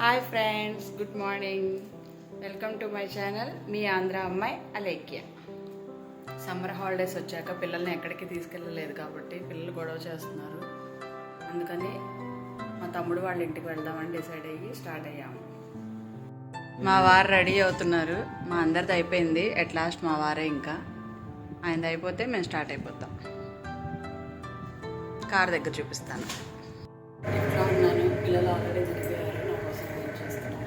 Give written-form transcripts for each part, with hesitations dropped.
Hi friends, good morning. Welcome to my channel మీ ఆంధ్ర అమ్మాయి Alekhya. Summer holidays వచ్చాక పిల్లల్ని ఎక్కడికి తీసుకెళ్ళలేదు కాబట్టి పిల్లలు గొడవ చేస్తున్నారు. అందుకని మా తమ్ముడు వాళ్ళ ఇంటికి వెళ్దామని డిసైడ్ అయ్యి స్టార్ట్ అయ్యాము. మా వారు రెడీ అవుతున్నారు. మా అందరిది అయిపోయింది. ఎట్ లాస్ట్ మా వారే, ఇంకా ఆయనది అయిపోతే మేము స్టార్ట్ అయిపోతాం. కార్ దగ్గర చూపిస్తాను. ఇంట్లో ఉన్నాను. పిల్లలు ఆల్రెడీ తిరిగిపోయారు. నా కోసం వెయిట్ చేస్తున్నారు.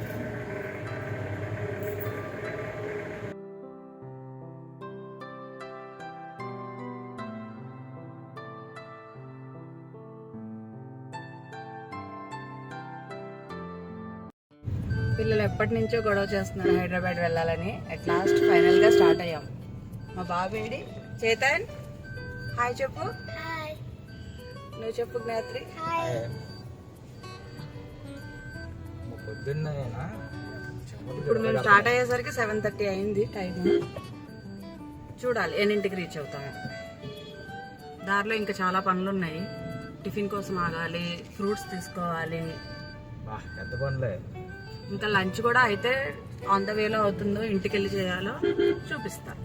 పిల్లలు ఎప్పటి నుంచో గొడవ చేస్తున్నారు హైదరాబాద్ వెళ్ళాలని. అట్ లాస్ట్ ఫైనల్గా స్టార్ట్ అయ్యాం. మా బాబేడి చేతన్, హాయ్ చెప్పు. నువ్వు చెప్పు జ్ఞాత్రి. ఇప్పుడు మేము స్టార్ట్ అయ్యేసరికి 7:30 అయింది టైము. చూడాలి ఎన్నింటికి రీచ్ అవుతాము. దారిలో ఇంకా చాలా పనులు ఉన్నాయి. టిఫిన్ కోసం ఆగాలి, ఫ్రూట్స్ తీసుకోవాలి, ఇంకా లంచ్ కూడా అయితే ఆన్ ద వేలో అవుతుందో ఇంటికి వెళ్ళి చేయాలో చూపిస్తాను.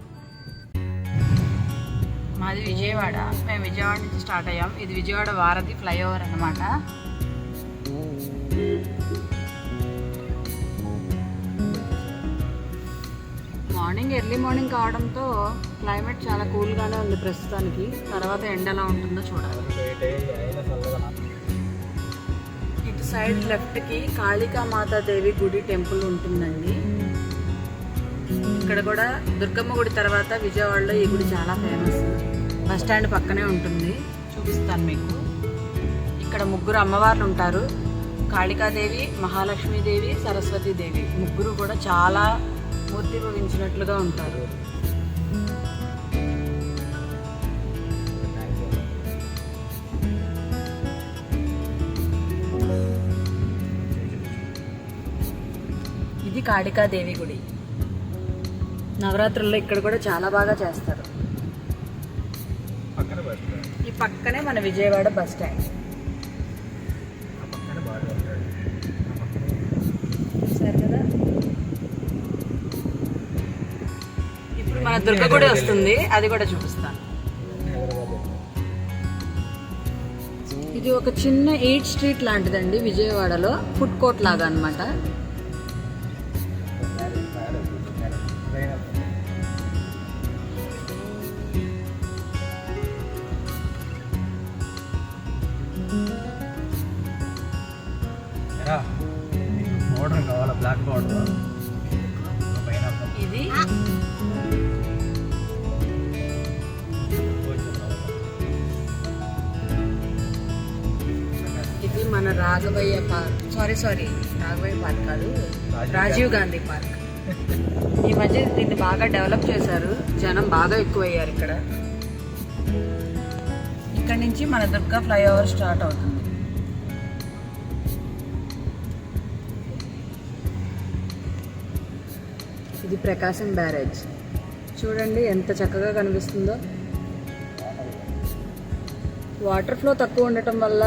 మాది విజయవాడ. మేము విజయవాడ నుంచి స్టార్ట్ అయ్యాం. ఇది విజయవాడ వారధి ఫ్లైఓవర్ అన్నమాట. ఎర్లీ మార్నింగ్ కావడంతో క్లైమేట్ చాలా కూల్గానే ఉంది ప్రస్తుతానికి. తర్వాత ఎండ ఎలా ఉంటుందో చూడాలి. ఇటు సైడ్ లెఫ్ట్కి కాళికా మాతాదేవి గుడి టెంపుల్ ఉంటుందండి. ఇక్కడ కూడా దుర్గమ్మ గుడి తర్వాత విజయవాడలో ఈ గుడి చాలా ఫేమస్. బస్ స్టాండ్ పక్కనే ఉంటుంది. చూపిస్తాను మీకు. ఇక్కడ ముగ్గురు అమ్మవార్లు ఉంటారు. కాళికాదేవి, మహాలక్ష్మీదేవి, సరస్వతీదేవి. ముగ్గురు కూడా చాలా మూర్తి భవించినట్లుగా ఉంటారు. ఇది కాళికాదేవి గుడి. నవరాత్రుల్లో ఇక్కడ కూడా చాలా బాగా చేస్తారు. ఈ పక్కనే మన విజయవాడ బస్ స్టాండ్. సరే కదా. ఇప్పుడు మన దుర్గ గుడి వస్తుంది, అది కూడా చూపిస్తాను. ఇది ఒక చిన్న 8 స్ట్రీట్ లాంటిదండి విజయవాడలో. ఫుడ్ కోర్ట్ లాగా అన్నమాట. ఇది ఇది మన Raghavayya park. Sorry Raghavayya park కాదు, రాజీవ్ గాంధీ పార్క్. ఈ మధ్య దీన్ని బాగా డెవలప్ చేశారు. జనం బాగా ఎక్కువయ్యారు ఇక్కడ. ఇక్కడ నుంచి మన దుర్గా ఫ్లైఓవర్ స్టార్ట్ అవుతుంది. ఇది ప్రకాశం బ్యారేజ్. చూడండి ఎంత చక్కగా కనిపిస్తుందో. వాటర్ ఫ్లో తక్కువ ఉండటం వల్ల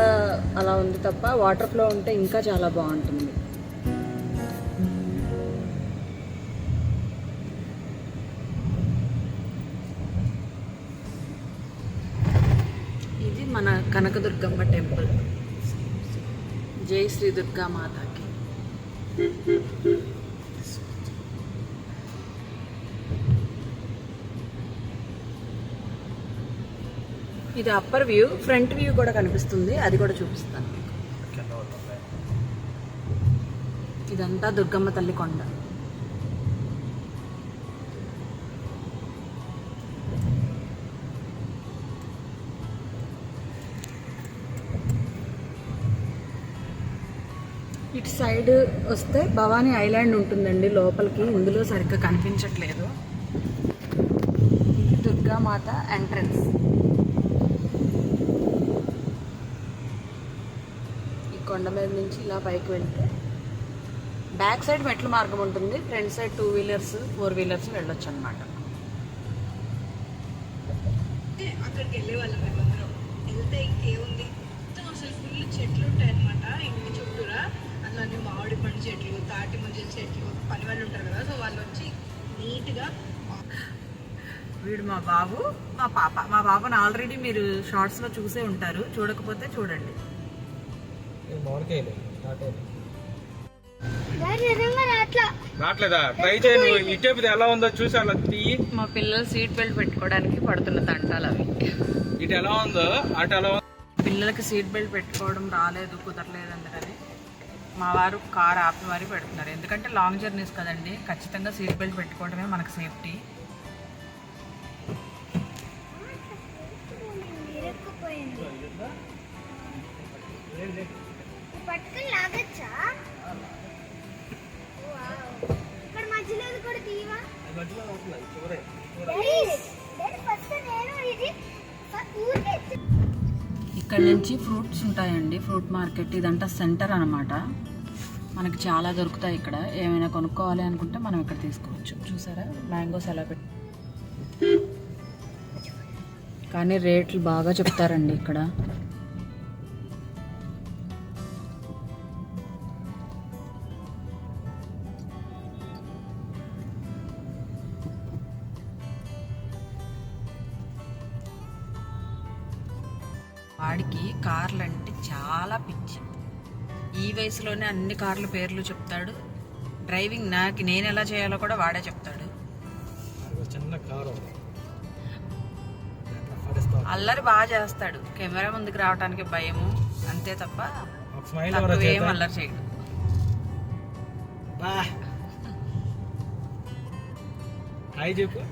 అలా ఉంది తప్ప, వాటర్ ఫ్లో ఉంటే ఇంకా చాలా బాగుంటుంది. ఇది మన కనకదుర్గమ్మ టెంపుల్. జై శ్రీ దుర్గా మాతాకి. ఇది అప్పర్ వ్యూ. ఫ్రంట్ వ్యూ కూడా కనిపిస్తుంది, అది కూడా చూపిస్తాను మీకు. ఇదంతా దుర్గమ్మ తల్లి కొండ. ఇటు సైడ్ వస్తే భవానీ ఐలాండ్ ఉంటుందండి లోపలికి. ఇందులో సరిగ్గా కనిపించట్లేదు. ఇది దుర్గామాత ఎంట్రన్స్. కొండ మీద నుంచి ఇలా పైకి వెళ్తే బ్యాక్ సైడ్ మెట్ల మార్గం ఉంటుంది. ఫ్రంట్ సైడ్ 2 వీలర్స్ 4 వీలర్స్ వెళ్ళొచ్చు అనమాట. అక్కడికి వెళ్ళే వాళ్ళం మేమందరం. వెళ్తే ఇంకేముంది, అసలు ఫుల్ చెట్లు ఉంటాయి అనమాట ఇంటి చుట్టూరా. అందులో మామిడి పండు చెట్లు, తాటి ముంజల చెట్లు, పని వాళ్ళు ఉంటారు కదా, సో వాళ్ళు వచ్చి నీట్గా. వీడు మా బాబు, మా పాప. మా పాపను ఆల్రెడీ మీరు షార్ట్స్లో చూసే ఉంటారు, చూడకపోతే చూడండి. రావట్లేదా? ట్రై చేయండి, ఇటేపు ఎలా ఉందో చూసి అలా తీయి. మా పిల్లలు సీట్ బెల్ట్ పెట్టుకోవడానికి పడుతున్న తంటాలు అవి. ఇటు ఎలా ఉందో అటు ఎలా ఉందో. పిల్లలకి సీట్ బెల్ట్ పెట్టుకోవడం రాలేదు, కుదరలేదు అందుకని మా వారు కార్ ఆపి మరీ పెడుతున్నారు. ఎందుకంటే లాంగ్ జర్నీస్ కదండి, ఖచ్చితంగా సీట్ బెల్ట్ పెట్టుకోవడమే మనకు సేఫ్టీ. ఇక్కడ నుంచి ఫ్రూట్స్ ఉంటాయండి, ఫ్రూట్ మార్కెట్. ఇదంతా సెంటర్ అనమాట. మనకి చాలా దొరుకుతాయి ఇక్కడ. ఏమైనా కొనుక్కోవాలి అనుకుంటే మనం ఇక్కడ తీసుకోవచ్చు. చూసారా మ్యాంగోస్ ఎలా పెట్టి, కానీ రేట్లు బాగా చెప్తారండి ఇక్కడ. వాడికి కార్లు అంటే చాలా పిచ్చి. ఈ వయసులోనే అన్ని కార్ల పేర్లు చెప్తాడు. డ్రైవింగ్ నేను ఎలా చేయాలో కూడా వాడే చెప్తాడు. అల్లరి బాగా చేస్తాడు. కెమెరా ముందుకు రావడానికి భయము అంతే తప్ప ఏం అల్లరి చేయడు. హాయ్ చెప్పు.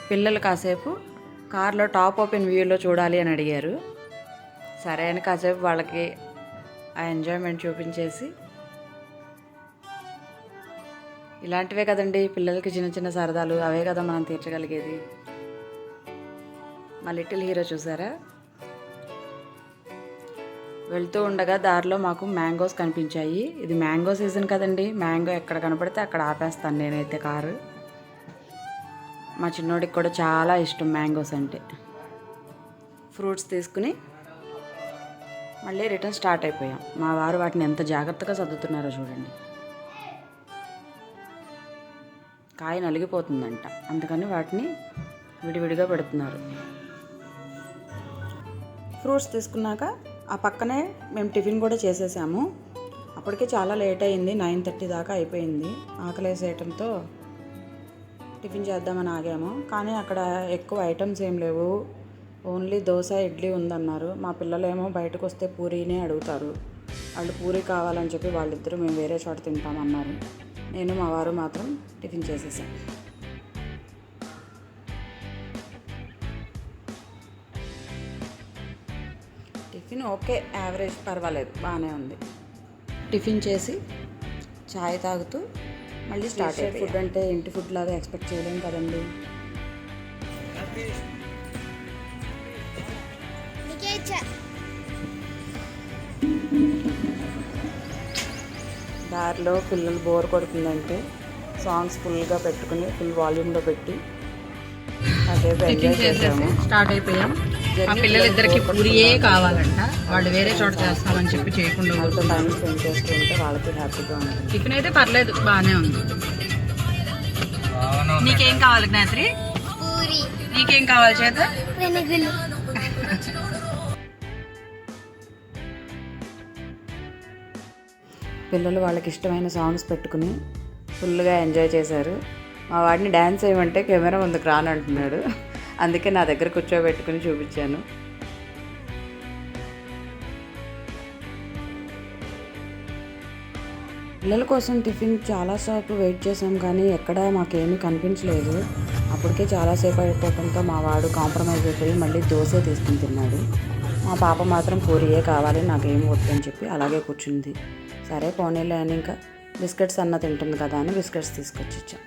పిల్లలు కాసేపు కార్లో టాప్ ఓపెన్ వ్యూలో చూడాలి అని అడిగారు. సరే అని కాసేపు వాళ్ళకి ఆ ఎంజాయ్మెంట్ చూపించేసి, ఇలాంటివే కదండి పిల్లలకి చిన్న చిన్న సరదాలు, అవే కదా మనం తీర్చగలిగేది. మా లిటిల్ హీరో చూసారా, వెళ్తూ ఉండగా దారిలో మాకు మ్యాంగోస్ కనిపించాయి. ఇది మ్యాంగో సీజన్ కదండి, మ్యాంగో ఎక్కడ కనపడితే అక్కడ ఆపేస్తాను నేనైతే కారు. మా చిన్నోడికి కూడా చాలా ఇష్టం మ్యాంగోస్ అంటే. ఫ్రూట్స్ తీసుకుని మళ్ళీ రిటర్న్ స్టార్ట్ అయిపోయాం. మా వారు వాటిని ఎంత జాగ్రత్తగా సర్దుతున్నారో చూడండి. కాయ నలిగిపోతుందంట, అందుకని వాటిని విడివిడిగా పెడుతున్నారు. ఫ్రూట్స్ తీసుకున్నాక ఆ పక్కనే మేము టిఫిన్ కూడా చేసేసాము. అప్పటికే చాలా లేట్ అయింది, 9:30 దాకా అయిపోయింది. ఆకలేసేయటంతో టిఫిన్ చేద్దామని ఆగాము. కానీ అక్కడ ఎక్కువ ఐటమ్స్ ఏం లేవు, ఓన్లీ దోశ ఇడ్లీ ఉందన్నారు. మా పిల్లలేమో బయటకు వస్తే పూరీనే అడుగుతారు. వాళ్ళు పూరీ కావాలని చెప్పి వాళ్ళిద్దరూ మేము వేరే చోట తింటామన్నారు. నేను మా వారు మాత్రం టిఫిన్ చేసేసాం. టిఫిన్ ఓకే, యావరేజ్, పర్వాలేదు, బాగానే ఉంది. టిఫిన్ చేసి చాయ్ తాగుతూ మళ్ళీ స్టార్ట్ అయ్యి. ఫుడ్ అంటే ఇంటి ఫుడ్ లాగా ఎక్స్పెక్ట్ చేయలేం కదండి. దారిలో పిల్లలు బోర్ కొడుతుందంటే సాంగ్స్ ఫుల్గా పెట్టుకుని ఫుల్ వాల్యూమ్లో పెట్టి అదేపు ఎంజాయ్ చేసాము. స్టార్ట్ అయిపోయాం. ఆ పిల్లలిద్దరికి పూరియే కావాలంట, వాళ్ళు వేరే చోట చేస్తామని చెప్పి చేయకుండా వాళ్ళతో టైం స్పెండ్ చేస్తూ ఉంటే వాళ్ళకి హ్యాపీగా ఉంది. టిఫిన్ అయితే పర్లేదు, బాగానే ఉంది. నీకేం కావాలి జ్ఞాత్రి? నీకేం కావాలి చేత? పిల్లలు వాళ్ళకి ఇష్టమైన సాంగ్స్ పెట్టుకుని ఫుల్గా ఎంజాయ్ చేశారు. మా వాడిని డ్యాన్స్ చేయమంటే కెమెరా ముందుకు రానంటున్నాడు, అందుకే నా దగ్గర కూర్చోబెట్టుకుని చూపించాను. పిల్లల కోసం టిఫిన్ చాలాసేపు వెయిట్ చేసాం, కానీ ఎక్కడా మాకేమీ కనిపించలేదు. అప్పటికే చాలాసేపు అయిపోవడంతో మా వాడు కాంప్రమైజ్ అయిపోయి మళ్ళీ దోశ తీసుకుని తిన్నాడు. మా పాప మాత్రం పూరియే కావాలి, నాకేం వద్దు అని చెప్పి అలాగే కూర్చుంది. సరే పోనీలే అని ఇంకా బిస్కెట్స్ అన్న తింటుంది కదా అని బిస్కెట్స్ తీసుకొచ్చి ఇచ్చాం.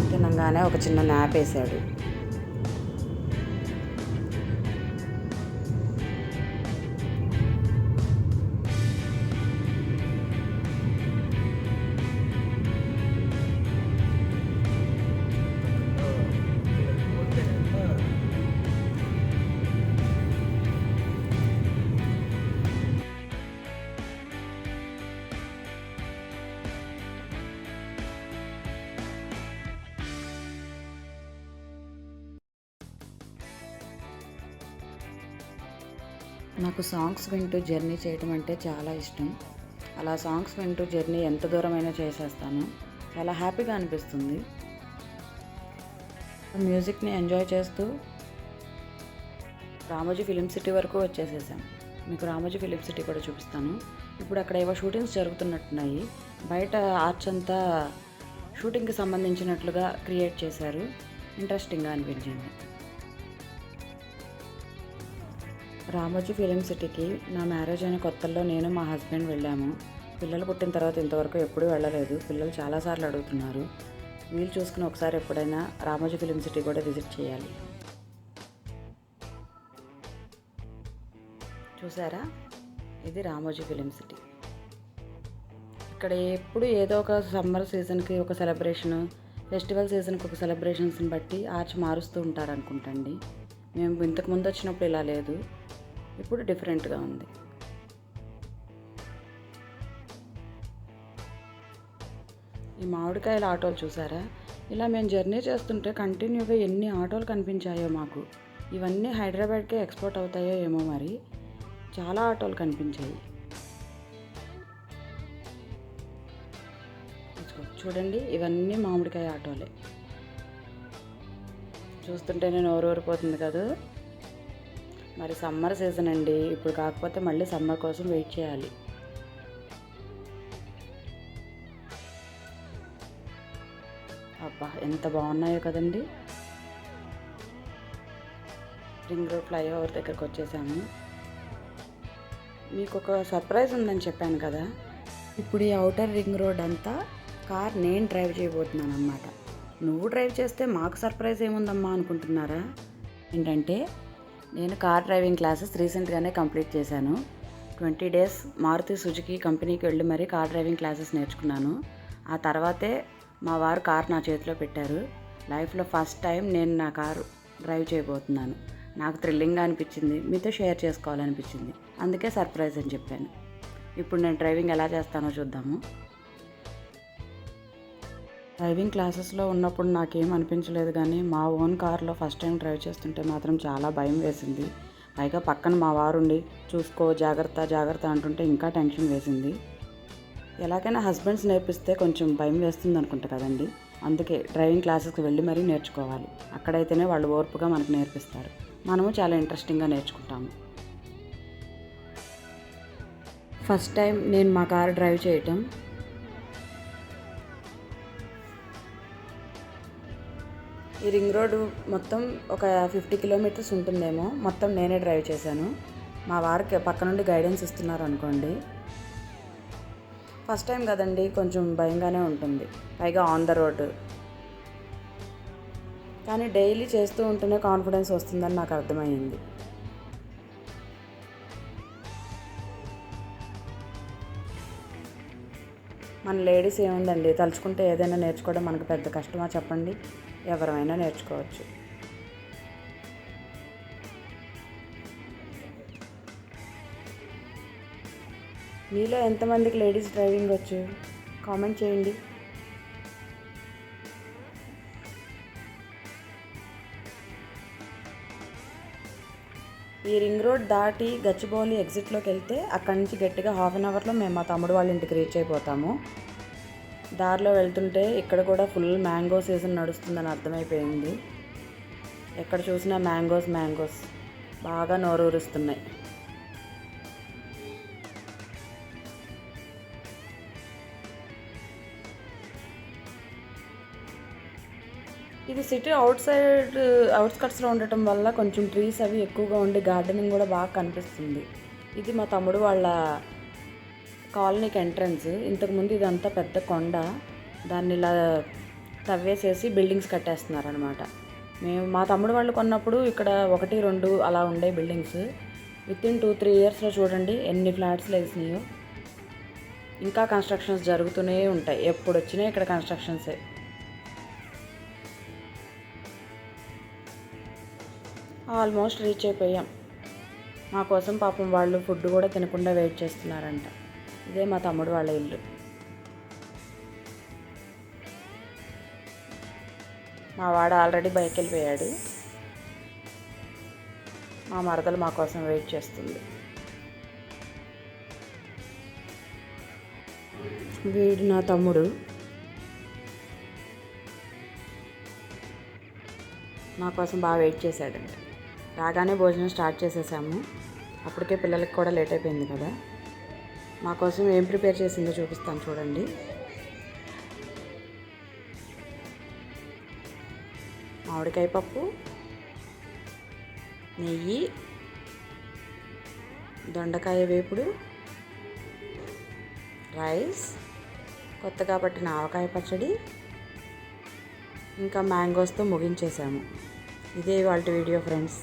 తినగానే ఒక చిన్న న్యాప్ వేసాడు. నాకు సాంగ్స్ వింటూ జర్నీ చేయడం అంటే చాలా ఇష్టం. అలా సాంగ్స్ వింటూ జర్నీ ఎంత దూరమైనా చేసేస్తాను. చాలా హ్యాపీగా అనిపిస్తుంది. మ్యూజిక్ని ఎంజాయ్ చేస్తూ రామోజీ ఫిలిం సిటీ వరకు వచ్చేసేసాం. మీకు రామోజీ ఫిలిం సిటీ కూడా చూపిస్తాను. ఇప్పుడు అక్కడ ఏవో షూటింగ్స్ జరుగుతున్నట్టున్నాయి. బయట ఆర్చ్ అంతా షూటింగ్కి సంబంధించినట్లుగా క్రియేట్ చేశారు. ఇంట్రెస్టింగ్గా అనిపించింది. రామోజీ ఫిలిం సిటీకి నా మ్యారేజ్ అయిన కొత్తల్లో నేను మా హస్బెండ్ వెళ్ళాము. పిల్లలు పుట్టిన తర్వాత ఇంతవరకు ఎప్పుడూ వెళ్ళలేదు. పిల్లలు చాలాసార్లు అడుగుతున్నారు. వీలు చూసుకుని ఒకసారి ఎప్పుడైనా రామోజీ ఫిలిం సిటీ కూడా విజిట్ చేయాలి. చూసారా, ఇది రామోజీ ఫిలిం సిటీ. ఇక్కడ ఎప్పుడు ఏదో ఒక సమ్మర్ సీజన్కి ఒక సెలబ్రేషను, ఫెస్టివల్ సీజన్కి ఒక సెలబ్రేషన్స్ని బట్టి ఆర్చ్ మారుస్తూ ఉంటారు అనుకుంటండి. మేము ఇంతకుముందు వచ్చినప్పుడు ఇలా లేదు, ఇప్పుడు డిఫరెంట్గా ఉంది. ఈ మామిడికాయల ఆటోలు చూసారా? ఇలా మేము జర్నీ చేస్తుంటే కంటిన్యూగా ఎన్ని ఆటోలు కనిపించాయో మాకు. ఇవన్నీ హైదరాబాద్కే ఎక్స్పోర్ట్ అవుతాయో ఏమో మరి. చాలా ఆటోలు కనిపించాయి. చూడండి, ఇవన్నీ మామిడికాయ ఆటోలే. చూస్తుంటేనే నోరు ఊరిపోతుంది కదా. మరి సమ్మర్ సీజన్ అండి, ఇప్పుడు కాకపోతే మళ్ళీ సమ్మర్ కోసం వెయిట్ చేయాలి. అబ్బా, ఎంత బాగున్నాయో కదండి. రింగ్ రోడ్ ఫ్లైఓవర్ దగ్గరకు వచ్చేసాము. మీకు ఒక సర్ప్రైజ్ ఉందని చెప్పాను కదా. ఇప్పుడు ఈ ఔటర్ రింగ్ రోడ్ అంతా కార్ నేను డ్రైవ్ చేయబోతున్నాను అన్నమాట. నువ్వు డ్రైవ్ చేస్తే మాకు సర్ప్రైజ్ ఏముందమ్మా అనుకుంటున్నారా? ఏంటంటే, నేను కార్ డ్రైవింగ్ క్లాసెస్ రీసెంట్గానే కంప్లీట్ చేశాను. 20 days మారుతి సుజుకి కంపెనీకి వెళ్ళి మరీ కార్ డ్రైవింగ్ క్లాసెస్ నేర్చుకున్నాను. ఆ తర్వాతే మా వారు కార్ నా చేతిలో పెట్టారు. లైఫ్లో ఫస్ట్ టైం నేను నా కారు డ్రైవ్ చేయబోతున్నాను. నాకు థ్రిల్లింగ్గా అనిపించింది, మీతో షేర్ చేసుకోవాలనిపించింది. అందుకే సర్ప్రైజ్ అని చెప్పాను. ఇప్పుడు నేను డ్రైవింగ్ ఎలా చేస్తానో చూద్దాము. డ్రైవింగ్ క్లాసెస్లో ఉన్నప్పుడు నాకేం అనిపించలేదు, కానీ మా ఓన్ కార్లో ఫస్ట్ టైం డ్రైవ్ చేస్తుంటే మాత్రం చాలా భయం వేసింది. పైగా పక్కన మా వారుండి చూసుకో, జాగ్రత్త జాగ్రత్త అంటుంటే ఇంకా టెన్షన్ వేసింది. ఎలాగైనా హస్బెండ్స్ నేర్పిస్తే కొంచెం భయం వేస్తుంది అనుకుంటా కదండి. అందుకే డ్రైవింగ్ క్లాసెస్కి వెళ్ళి మరీ నేర్చుకోవాలి. అక్కడైతేనే వాళ్ళు ఓర్పుగా మనకు నేర్పిస్తారు. మనము చాలా ఇంట్రెస్టింగ్గా నేర్చుకుంటాము. ఫస్ట్ టైం నేను మా కారు డ్రైవ్ చేయటం. ఈ రింగ్ రోడ్డు మొత్తం ఒక 50 kilometers ఉంటుందేమో. మొత్తం నేనే డ్రైవ్ చేశాను. మా వారికి పక్క నుండి గైడెన్స్ ఇస్తున్నారు అనుకోండి. ఫస్ట్ టైం కదండి, కొంచెం భయంగానే ఉంటుంది. పైగా ఆన్ ద రోడ్. కానీ డైలీ చేస్తూ ఉంటేనే కాన్ఫిడెన్స్ వస్తుందని నాకు అర్థమైంది. మన లేడీస్ ఏముందండి, తలుచుకుంటే ఏదైనా నేర్చుకోవడం మనకు పెద్ద కష్టమా చెప్పండి? ఎవరైనా నేర్చుకోవచ్చు. మీలో ఎంతమందికి లేడీస్ డ్రైవింగ్ వచ్చు? కామెంట్ చేయండి. ఈ రింగ్ రోడ్ దాటి గచ్చిబౌలి ఎగ్జిట్లోకి వెళ్తే అక్కడి నుంచి గట్టిగా 1/2 hourలో మేము మా తమ్ముడు వాళ్ళ ఇంటికి రీచ్ అయిపోతాము. దారిలో వెళ్తుంటే ఇక్కడ కూడా ఫుల్ మ్యాంగో సీజన్ నడుస్తుందని అర్థమైపోయింది. ఎక్కడ చూసినా మ్యాంగోస్ బాగా నోరూరుస్తున్నాయి. ఇది సిటీ అవుట్స్కట్స్లో ఉండటం వల్ల కొంచెం ట్రీస్ అవి ఎక్కువగా ఉండి గార్డెనింగ్ కూడా బాగా కనిపిస్తుంది. ఇది మా తమ్ముడు వాళ్ళ కాలనీకి ఎంట్రన్స్. ఇంతకుముందు ఇదంతా పెద్ద కొండ, దాన్ని ఇలా తవ్వేసేసి బిల్డింగ్స్ కట్టేస్తున్నారు అనమాట. మా తమ్ముడు వాళ్ళు కొన్నప్పుడు ఇక్కడ 1, 2 అలా ఉండే బిల్డింగ్స్. వితిన్ 2-3 yearsలో చూడండి ఎన్ని ఫ్లాట్స్ వేసినాయో. ఇంకా కన్స్ట్రక్షన్స్ జరుగుతూనే ఉంటాయి. ఎప్పుడు వచ్చినా ఇక్కడ కన్స్ట్రక్షన్సే. ఆల్మోస్ట్ రీచ్ అయిపోయాం. మా కోసం పాపం వాళ్ళు ఫుడ్ కూడా తినకుండా వెయిట్ చేస్తున్నారంట. ఇదే మా తమ్ముడు వాళ్ళ ఇల్లు. మా వాడు ఆల్రెడీ బైక్ వెళ్ళిపోయాడు. మా మరదలు మా కోసం వెయిట్ చేస్తుంది. వీడు నా తమ్ముడు. మా కోసం బాగా వెయిట్ చేశాడంట. రాగానే భోజనం స్టార్ట్ చేసేసాము. అప్పటికే పిల్లలకి కూడా లేట్ అయిపోయింది కదా. మా కోసం ఏం ప్రిపేర్ చేసిందో చూపిస్తాను చూడండి. మామిడికాయ పప్పు, నెయ్యి, దొండకాయ వేపుడు, రైస్, కొత్తగా పట్టిన ఆవకాయ పచ్చడి, ఇంకా మ్యాంగోస్తో ముగించేసాము. ఇదే ఇవాళ వీడియో ఫ్రెండ్స్.